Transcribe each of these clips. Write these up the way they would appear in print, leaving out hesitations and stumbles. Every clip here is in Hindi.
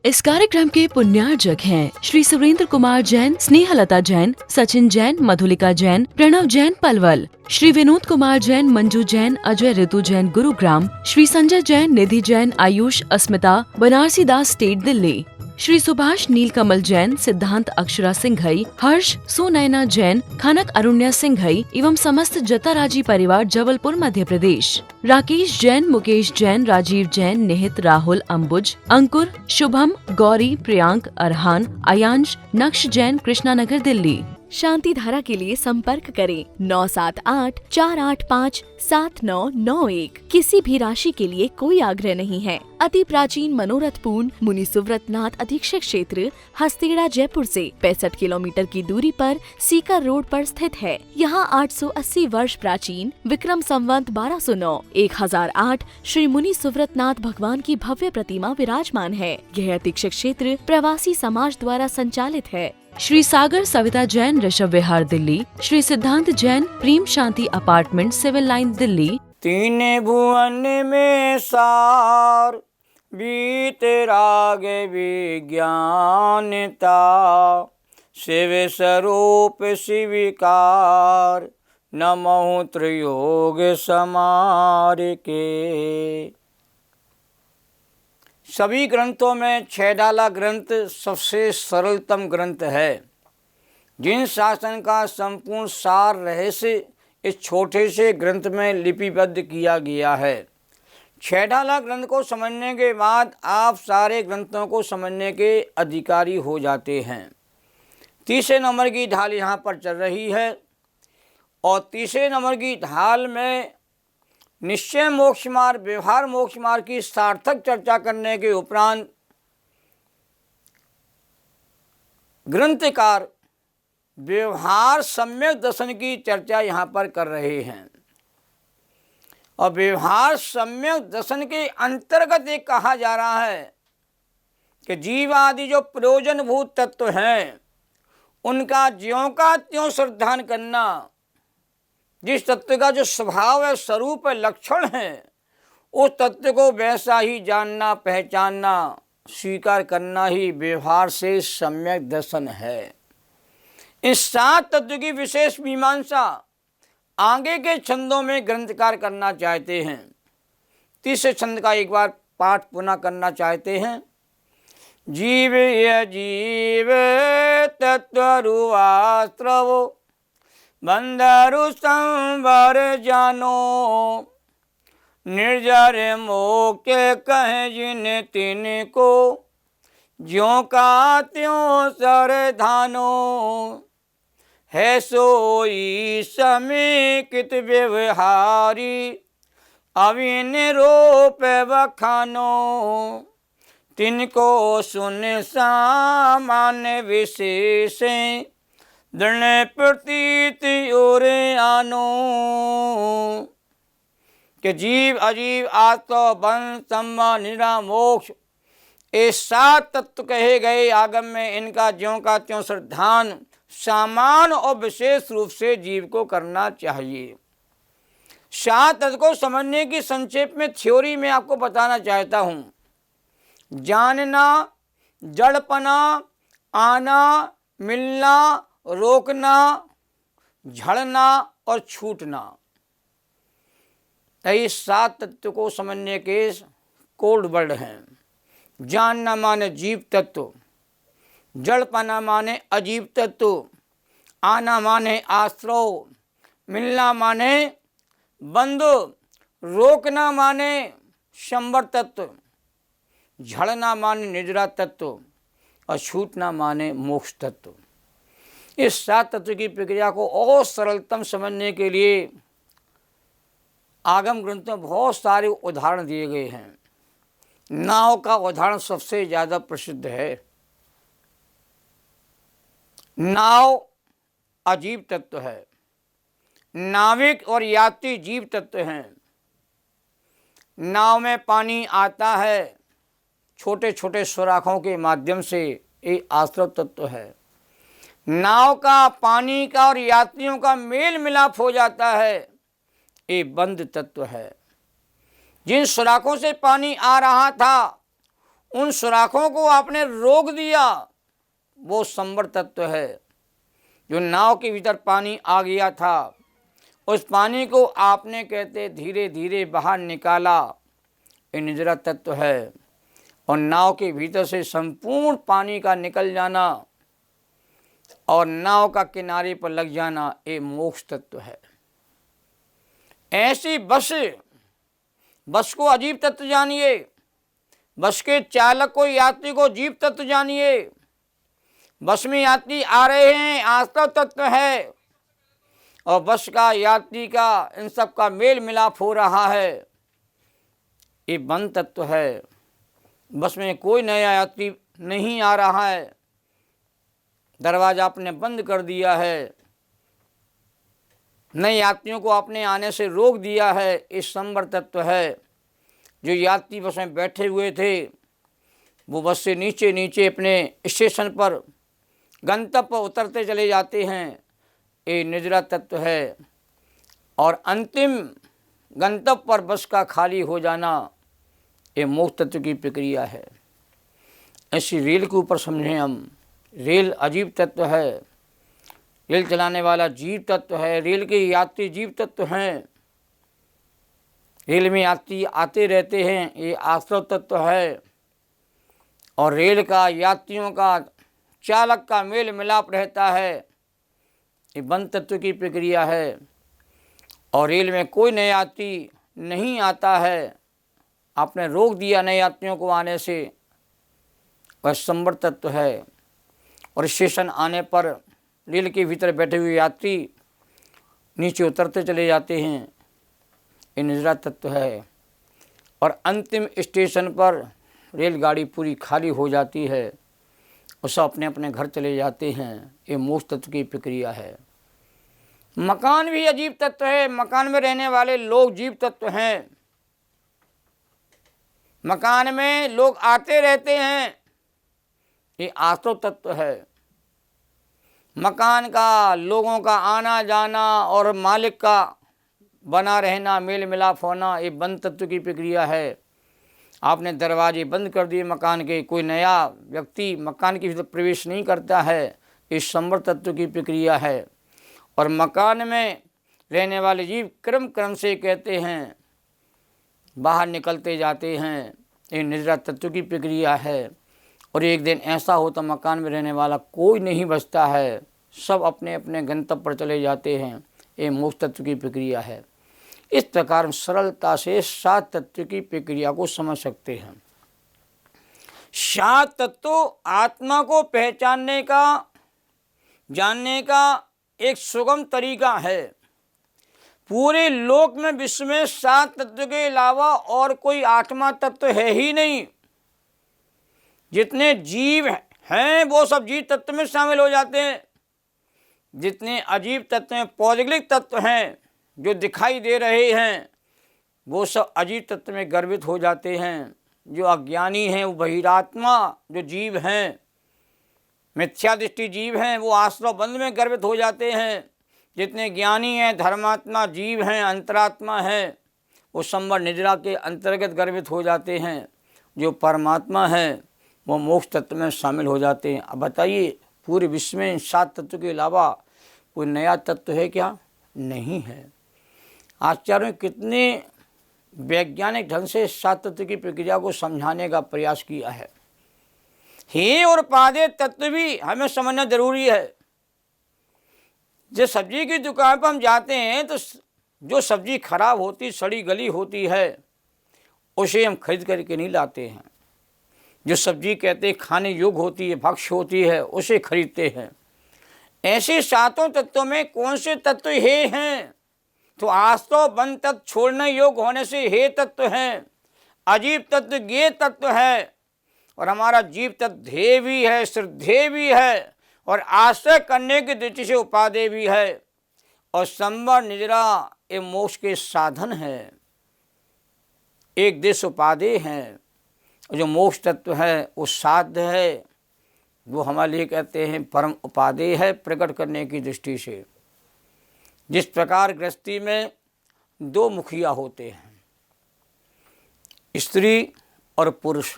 इस कार्यक्रम के पुण्यार्जक हैं श्री सुरेंद्र कुमार जैन, स्नेहलता जैन, सचिन जैन, मधुलिका जैन, प्रणव जैन पलवल, श्री विनोद कुमार जैन, मंजू जैन, अजय ऋतु जैन गुरुग्राम, श्री संजय जैन, निधि जैन, आयुष, अस्मिता, बनारसी दास स्टेट दिल्ली, श्री सुभाष नीलकमल जैन, सिद्धांत अक्षरा सिंघई, हर्ष सुनैना जैन, खनक अरुण्या सिंघई एवं समस्त जताराजी परिवार जबलपुर मध्य प्रदेश, राकेश जैन, मुकेश जैन, राजीव जैन, निहित, राहुल, अंबुज, अंकुर, शुभम, गौरी, प्रियांक, अरहान, अयांश, नक्श जैन, कृष्णानगर दिल्ली। शांति धारा के लिए संपर्क करें 9784857991। किसी भी राशि के लिए कोई आग्रह नहीं है। अति प्राचीन मनोरथपूर्ण मुनि सुव्रतनाथ अधीक्षक क्षेत्र हस्तेड़ा जयपुर से 65 किलोमीटर की दूरी पर सीकर रोड पर स्थित है। यहाँ 880 वर्ष प्राचीन विक्रम संवत 1209 1008 श्री मुनि सुव्रतनाथ भगवान की भव्य प्रतिमा विराजमान है। यह अधीक्षक क्षेत्र प्रवासी समाज द्वारा संचालित है। श्री सागर सविता जैन, ऋषभ विहार दिल्ली, श्री सिद्धांत जैन, प्रेम शांति अपार्टमेंट, सिविल लाइन दिल्ली। तीन भुवन में सार बीते राग विज्ञानता, शिव स्वरूप शिविकार, नमो त्रियोग समार के। सभी ग्रंथों में छैडाला ग्रंथ सबसे सरलतम ग्रंथ है। जिन शासन का संपूर्ण सार रहस्य इस छोटे से ग्रंथ में लिपिबद्ध किया गया है। छैडाला ग्रंथ को समझने के बाद आप सारे ग्रंथों को समझने के अधिकारी हो जाते हैं। तीसरे नंबर की ढाल यहाँ पर चल रही है और तीसरे नंबर की ढाल में निश्चय मोक्ष मार्ग, व्यवहार मोक्ष मार्ग की सार्थक चर्चा करने के उपरांत ग्रंथकार व्यवहार सम्यक दर्शन की चर्चा यहाँ पर कर रहे हैं। और व्यवहार सम्यक दर्शन के अंतर्गत एक कहा जा रहा है कि जीव आदि जो प्रयोजनभूत तत्व हैं उनका ज्यों का त्यों श्रद्धान करना, जिस तत्व का जो स्वभाव है, स्वरूप है, लक्षण है, उस तत्व को वैसा ही जानना, पहचानना, स्वीकार करना ही व्यवहार से सम्यक दर्शन है। इस 7 तत्व की विशेष मीमांसा आगे के छंदों में ग्रंथकार करना चाहते हैं। तीसरे छंद का एक बार पाठ पुनः करना चाहते हैं। जीव ये जीव तत्वरुवास्त्रवो बंदरु संवर जानो, निर्जर मोके कहे जिन तिन को, ज्यों का त्यों सरधानो, है सोई समेकित व्यवहारी, अविन रोप बखानो, तिनको सुन सामान्य विशेष, दृढ़ प्रतीत और आनो। कि जीव अजीव आत्मा बंध सम्मा निरा मोक्ष, ये 7 तत्व कहे गए आगम में, इनका ज्यों का त्यों श्रद्धान सामान्य और विशेष रूप से जीव को करना चाहिए। 7 तत्व को समझने की संक्षेप में थ्योरी में आपको बताना चाहता हूँ। जानना, जड़पना, आना, मिलना, रोकना, झड़ना और छूटना, ये 7 तत्व को समझने के कोड वर्ड हैं। जानना माने जीव तत्व, जड़पना माने अजीव तत्व, आना माने आश्रव, मिलना माने बंधु, रोकना माने संवर तत्व, झड़ना माने निद्रा तत्व और छूटना माने मोक्ष तत्व। इस 7 तत्व की प्रक्रिया को और सरलतम समझने के लिए आगम ग्रंथों में बहुत सारे उदाहरण दिए गए हैं। नाव का उदाहरण सबसे ज़्यादा प्रसिद्ध है। नाव अजीव तत्व है, नाविक और यात्री जीव तत्व हैं। नाव में पानी आता है छोटे छोटे सुराखों के माध्यम से, ये आश्रव तत्व है। नाव का, पानी का और यात्रियों का मेल मिलाप हो जाता है, ये बंध तत्व है। जिन सुराखों से पानी आ रहा था उन सुराखों को आपने रोक दिया, वो संवर तत्व है। जो नाव के भीतर पानी आ गया था, उस पानी को आपने कहते धीरे धीरे बाहर निकाला, ये निद्रा तत्व है। और नाव के भीतर से संपूर्ण पानी का निकल जाना और नाव का किनारे पर लग जाना, ये मोक्ष तत्व है। ऐसी बस को अजीब तत्व जानिए, बस के चालक को, यात्री को जीव तत्व जानिए। बस में यात्री आ रहे हैं, आस्था तत्व है, और बस का, यात्री का, इन सब का मेल मिलाप हो रहा है, ये बंद तत्व है। बस में कोई नया यात्री नहीं आ रहा है, दरवाजा आपने बंद कर दिया है, नए यात्रियों को आपने आने से रोक दिया है, ये संवर तत्व है। जो यात्री बस में बैठे हुए थे, वो बस से नीचे नीचे अपने स्टेशन पर गंतव्य पर उतरते चले जाते हैं, ये निद्रा तत्व है। और अंतिम गंतव्य पर बस का खाली हो जाना, ये मोक्ष तत्व की प्रक्रिया है। ऐसी रेल के ऊपर समझें हम, रेल अजीब तत्व है, रेल चलाने वाला जीव तत्व है, रेल के यात्री जीव तत्व हैं, रेल में यात्री आते रहते हैं, ये आश्रव तत्व है। और रेल का, यात्रियों का, चालक का मेल मिलाप रहता है, ये बंद तत्व की प्रक्रिया है। और रेल में कोई नया यात्री नहीं आता है, आपने रोक दिया नए यात्रियों को आने से, वह संवर तत्व है। और स्टेशन आने पर रेल के भीतर बैठे हुए यात्री नीचे उतरते चले जाते हैं, ये निद्रा तत्व है। और अंतिम स्टेशन पर रेलगाड़ी पूरी खाली हो जाती है और सब अपने अपने घर चले जाते हैं, ये मोक्ष तत्व की प्रक्रिया है। मकान भी अजीब तत्व है, मकान में रहने वाले लोग जीव तत्व हैं। मकान में लोग आते रहते हैं, ये आश्रव तत्व है। मकान का, लोगों का आना जाना और मालिक का बना रहना, मेल मिलाप होना, ये बंद तत्व की प्रक्रिया है। आपने दरवाजे बंद कर दिए मकान के, कोई नया व्यक्ति मकान के भीतर प्रवेश नहीं करता है, ये संवर तत्व की प्रक्रिया है। और मकान में रहने वाले जीव क्रम क्रम से कहते हैं बाहर निकलते जाते हैं, ये निद्रा तत्व की प्रक्रिया है। और एक दिन ऐसा होता मकान में रहने वाला कोई नहीं बचता है, सब अपने अपने गंतव्य पर चले जाते हैं, ये मोक्ष तत्व की प्रक्रिया है। इस प्रकार सरलता से 7 तत्व की प्रक्रिया को समझ सकते हैं। 7 तत्व आत्मा को पहचानने का, जानने का एक सुगम तरीका है। पूरे लोक में, विश्व में 7 तत्व के अलावा और कोई 8वां तत्व है ही नहीं। जितने जीव हैं वो सब जीव तत्व में शामिल हो जाते हैं। जितने अजीब तत्व हैं, पौद्गलिक तत्व हैं जो दिखाई दे रहे हैं, वो सब अजीब तत्व में गर्भित हो जाते हैं। जो अज्ञानी हैं वो बहिरात्मा जो जीव हैं, मिथ्या दृष्टि जीव हैं, वो आश्रव बंध में गर्भित हो जाते हैं। जितने ज्ञानी हैं, धर्मात्मा जीव हैं, अंतरात्मा हैं, वो संवर निद्रा के अंतर्गत गर्भित हो जाते हैं। जो परमात्मा है वो मोक्ष तत्व में शामिल हो जाते हैं। अब बताइए, पूरे विश्व में 7 तत्व के अलावा कोई नया तत्व है क्या? नहीं है। आचार्यों ने कितने वैज्ञानिक ढंग से 7 तत्व की प्रक्रिया को समझाने का प्रयास किया है। हे और पादे तत्व भी हमें समझना जरूरी है। जिस सब्जी की दुकान पर हम जाते हैं तो जो सब्जी खराब होती, सड़ी गली होती है, उसे हम खरीद करके नहीं लाते हैं। जो सब्जी कहते हैं खाने योग्य होती है, भक्ष्य होती है, उसे खरीदते हैं। ऐसे 7 तत्वों में कौन से तत्व हे हैं? तो आस्तो बंद तत्व छोड़ने योग्य होने से हे तत्व हैं, अजीब तत्व ज्ञेय तत्व है, और हमारा जीव तत्व ध्येय भी है, श्रद्धेय भी है, और आश्रय करने की दृष्टि से उपादेय भी है। और संवर निद्रा ये मोक्ष के साधन है, एक देश उपादेय है। जो मोक्ष तत्व है वो साध्य है, वो हमारे लिए कहते हैं परम उपादेय है प्रकट करने की दृष्टि से। जिस प्रकार गृहस्थी में 2 मुखिया होते हैं, स्त्री और पुरुष,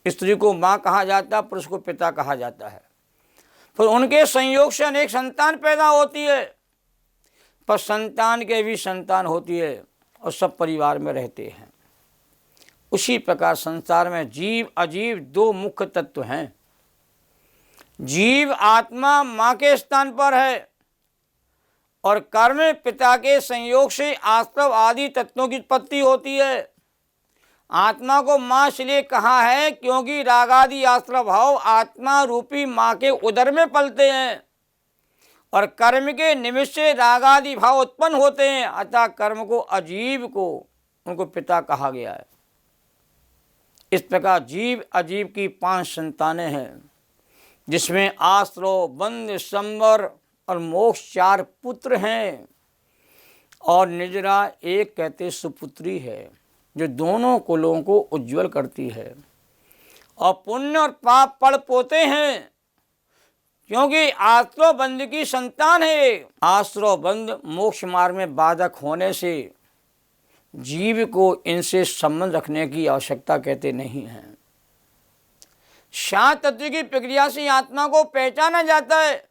स्त्री को माँ कहा जाता है, पुरुष को पिता कहा जाता है। फिर उनके संयोग से अनेक संतान पैदा होती है, पर संतान के भी संतान होती है और सब परिवार में रहते हैं। उसी प्रकार संसार में जीव अजीव दो मुख्य तत्व हैं। जीव आत्मा माँ के स्थान पर है और कर्म पिता के संयोग से आश्रव आदि तत्वों की उत्पत्ति होती है। आत्मा को माँ इसलिए कहा है क्योंकि रागादि आश्रव भाव आत्मा रूपी माँ के उदर में पलते हैं और कर्म के निमित्त से रागादि भाव उत्पन्न होते हैं, अतः कर्म को अजीव को उनको पिता कहा गया है। इस प्रकार जीव अजीव की 5 संतानें हैं, जिसमें आश्रव, बंध, संवर और मोक्ष 4 पुत्र हैं और निजरा एक कहते सुपुत्री है, जो दोनों कुलों को उज्जवल करती है। और पुण्य और पाप पड़ पोते हैं, क्योंकि आश्रव बंध की संतान है। आश्रव बंध मोक्ष मार्ग में बाधक होने से जीव को इनसे संबंध रखने की आवश्यकता कहते नहीं है। शांत तत्व की प्रक्रिया से आत्मा को पहचाना जाता है।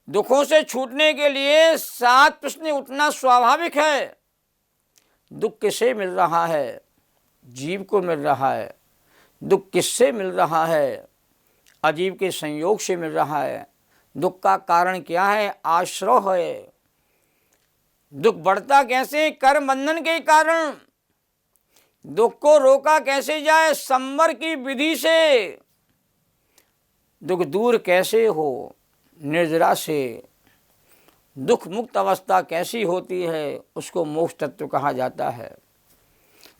दुखों से छूटने के लिए 7 प्रश्न उठना स्वाभाविक है। दुख किसे मिल रहा है? जीव को मिल रहा है। दुख किससे मिल रहा है? अजीव के संयोग से मिल रहा है। दुख का कारण क्या है? आश्रव है। दुख बढ़ता कैसे? कर्म बंधन के कारण। दुख को रोका कैसे जाए? संवर की विधि से। दुख दूर कैसे हो? निर्जरा से। दुख मुक्त अवस्था कैसी होती है? उसको मोक्ष तत्व कहा जाता है।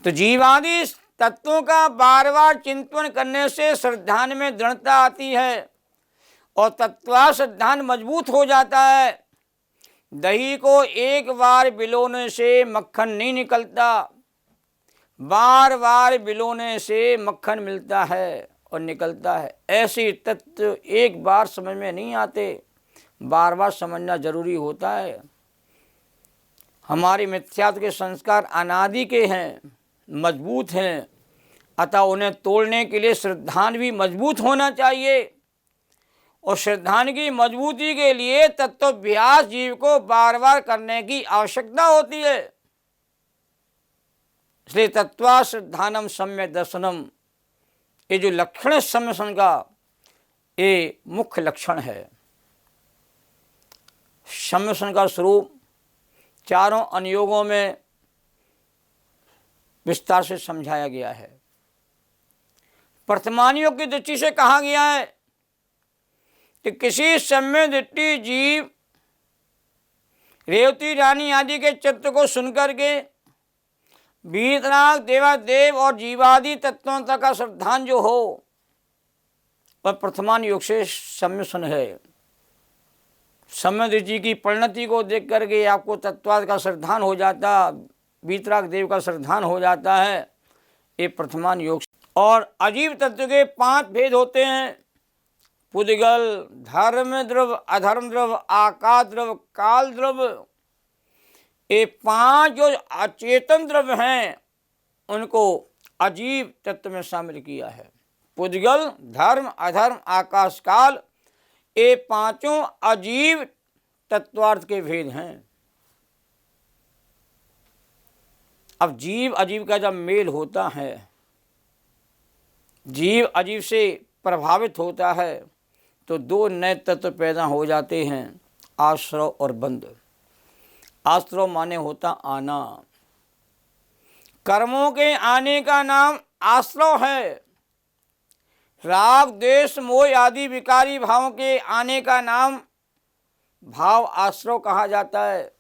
तो जीवादि तत्वों का बार बार चिंतन करने से श्रद्धान में दृढ़ता आती है और तत्वा श्रद्धान मजबूत हो जाता है। दही को एक बार बिलोने से मक्खन नहीं निकलता, बार बार बिलोने से मक्खन मिलता है और निकलता है। ऐसे तत्व एक बार समझ में नहीं आते, बार बार समझना जरूरी होता है। हमारे मिथ्यात्व के संस्कार अनादि के हैं, मजबूत हैं, अतः उन्हें तोड़ने के लिए श्रद्धान भी मजबूत होना चाहिए और श्रद्धान की मजबूती के लिए तत्वाभ्यास जीव को बार बार करने की आवश्यकता होती है। इसलिए तत्वा श्रद्धानम सम्यक दर्शनम, ये जो लक्षण है सम्यक दर्शन का, ये मुख्य लक्षण है। सम्यक दर्शन का स्वरूप चारों अनुयोगों में विस्तार से समझाया गया है। प्रथमानुयोग की दृष्टि से कहा गया है कि किसी सम्यक दृष्टि जीव रेवती रानी आदि के चित्र को सुनकर के वीतराग देवादेव और जीवादि तत्वों तक का श्रद्धान जो हो वह प्रथमानुयोग से सम्यक दर्शन है। सम्यक दृष्टि की परिणति को देख करके आपको तत्वाद का श्रद्धान हो जाता, वीतराग देव का श्रद्धान हो जाता है, ये प्रथमानुयोग। और अजीव तत्व के 5 भेद होते हैं। पुद्गल, धर्म द्रव, अधर्म द्रव, आकाश द्रव, काल द्रव। ये 5 जो अचेतन द्रव्य हैं उनको अजीव तत्व में शामिल किया है। पुद्गल, धर्म, अधर्म, आकाश, काल, ये 5 अजीव तत्वार्थ के भेद हैं। अब जीव अजीव का जब मेल होता है, जीव अजीव से प्रभावित होता है, तो 2 नए तत्व पैदा हो जाते हैं, आश्रव और बंध। आश्रव माने होता आना। कर्मों के आने का नाम आश्रव है। राग, द्वेष, मोह आदि विकारी भावों के आने का नाम भाव आश्रव कहा जाता है।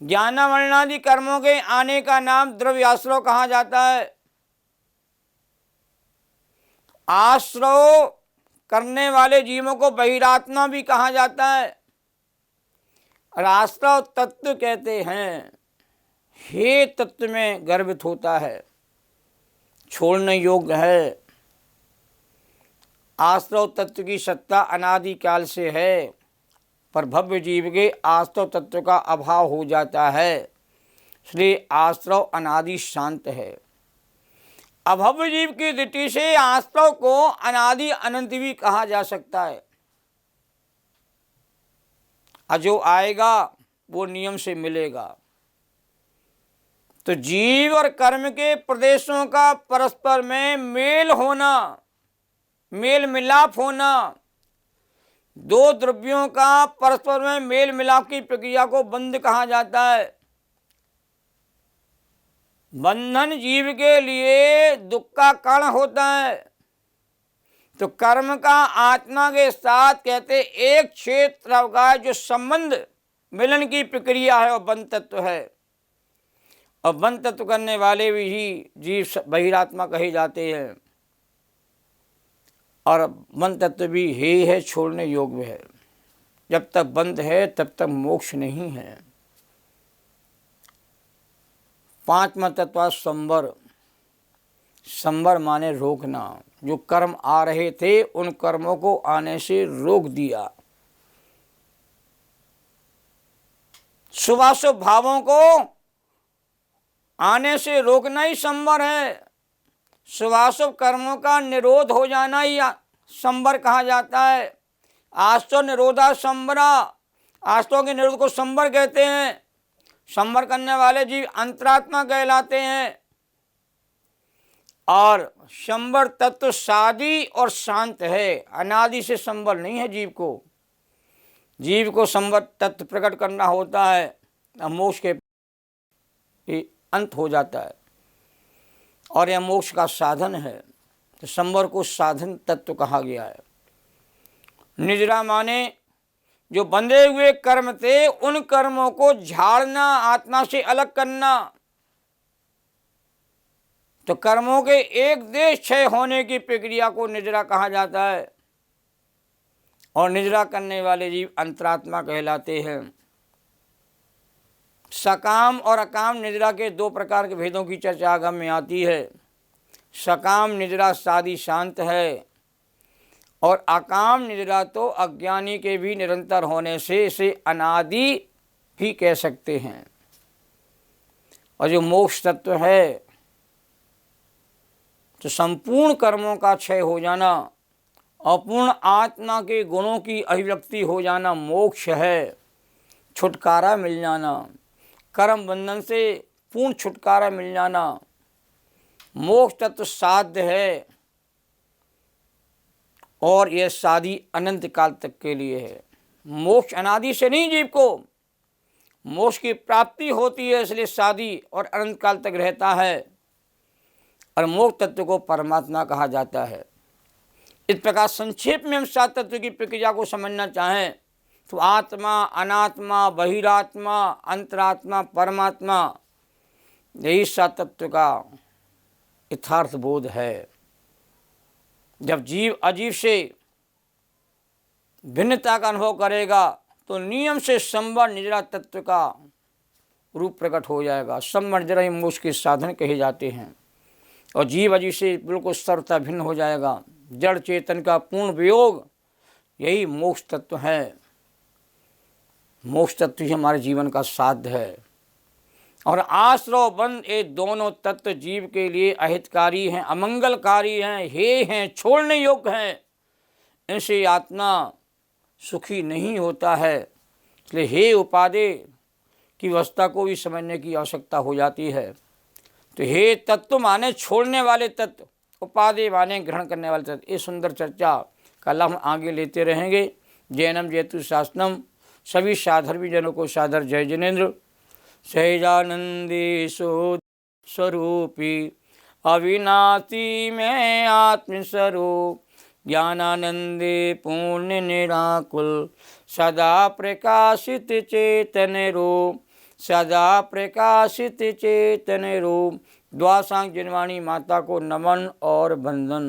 ज्ञान वर्णादि कर्मों के आने का नाम द्रव्य आश्रव कहा जाता है। आश्रव करने वाले जीवों को बहिरात्मा भी कहा जाता है और आश्रव तत्व कहते हैं। हे तत्व में गर्भित होता है, छोड़ने योग्य है। आश्रव तत्व की सत्ता अनादि काल से है, पर भव्य जीव के आश्रव तत्व का अभाव हो जाता है, इसलिए आश्रव अनादि शांत है। अभव्य जीव की दृष्टि से वास्तव को अनादि अनंत भी कहा जा सकता है। और जो आएगा वो नियम से मिलेगा। तो जीव और कर्म के प्रदेशों का परस्पर में मेल होना, मेल मिलाप होना, दो द्रव्यों का परस्पर में मेल मिलाप की प्रक्रिया को बंध कहा जाता है। बंधन जीव के लिए दुख का कारण होता है। तो कर्म का आत्मा के साथ कहते एक क्षेत्र का जो संबंध मिलन की प्रक्रिया है वो बंध तत्व है। और बंध तत्व करने वाले भी ही जीव बहिरात्मा कहे जाते हैं। और बंध तत्व भी है छोड़ने योग्य है। जब तक बंध है तब तक मोक्ष नहीं है। पांचवा तत्व संवर। संवर माने रोकना। जो कर्म आ रहे थे उन कर्मों को आने से रोक दिया। शुभाशुभ भावों को आने से रोकना ही संवर है। शुभाशुभ कर्मों का निरोध हो जाना ही संवर कहा जाता है। आस्तो निरोधा संवरा। आस्तों के निरोध को संवर कहते हैं। संवर करने वाले जीव अंतरात्मा कहलाते हैं। और संवर तत्व सादी और शांत है। अनादि से संवर नहीं है जीव को। जीव को संवर तत्व प्रकट करना होता है, मोक्ष के अंत हो जाता है। और यह मोक्ष का साधन है। तो संवर को साधन तत्व कहा गया है। निजरा माने जो बंधे हुए कर्म थे उन कर्मों को झाड़ना, आत्मा से अलग करना। तो कर्मों के एक देश क्षय होने की प्रक्रिया को निजरा कहा जाता है। और निजरा करने वाले जीव अंतरात्मा कहलाते हैं। सकाम और अकाम निजरा के दो प्रकार के भेदों की चर्चा आगम में आती है। सकाम निजरा सादी शांत है। और अकाम निजरा तो अज्ञानी के भी निरंतर होने से इसे अनादि भी कह सकते हैं। और जो मोक्ष तत्व है तो संपूर्ण कर्मों का क्षय हो जाना, अपूर्ण आत्मा के गुणों की अभिव्यक्ति हो जाना मोक्ष है। छुटकारा मिल जाना, कर्म बंधन से पूर्ण छुटकारा मिल जाना मोक्ष तत्व साध्य है। और यह साधी अनंत काल तक के लिए है। मोक्ष अनादि से नहीं, जीव को मोक्ष की प्राप्ति होती है इसलिए साधी और अनंत काल तक रहता है। और मोक्ष तत्व को परमात्मा कहा जाता है। इस प्रकार संक्षेप में हम सात तत्व की प्रक्रिया को समझना चाहें तो आत्मा, अनात्मा, बहिरात्मा, अंतरात्मा, परमात्मा, यही सात तत्व का यथार्थ बोध है। जब जीव अजीव से भिन्नता का अनुभव करेगा तो नियम से संवर निजरा तत्व का रूप प्रकट हो जाएगा। संवर निजरा ही मोक्ष के साधन कहे जाते हैं। और जीव अजीव से बिल्कुल सर्वथा भिन्न हो जाएगा। जड़ चेतन का पूर्ण वियोग यही मोक्ष तत्व है। मोक्ष तत्व ही हमारे जीवन का साध्य है। और आश्रव बंध ये दोनों तत्व जीव के लिए अहितकारी हैं, अमंगलकारी हैं, हे हैं, छोड़ने योग्य हैं। इनसे आत्मा सुखी नहीं होता है। इसलिए हे उपादेय की अवस्था को भी समझने की आवश्यकता हो जाती है। तो हे तत्व माने छोड़ने वाले तत्व, उपादेय माने ग्रहण करने वाले तत्व। ये सुंदर चर्चा कल हम आगे लेते रहेंगे। जैनम जयतु शासनम। सभी साधर्मी जनों को सादर जय जिनेन्द्र। सहजानंदेशो स्वरूपी अविनाशी में आत्मस्वरूप ज्ञानानंदे पूर्ण निराकुल सदा प्रकाशित चेतन रूप, सदा प्रकाशित चेतन रूप। द्वासांग जिनवाणी माता को नमन और वंदन।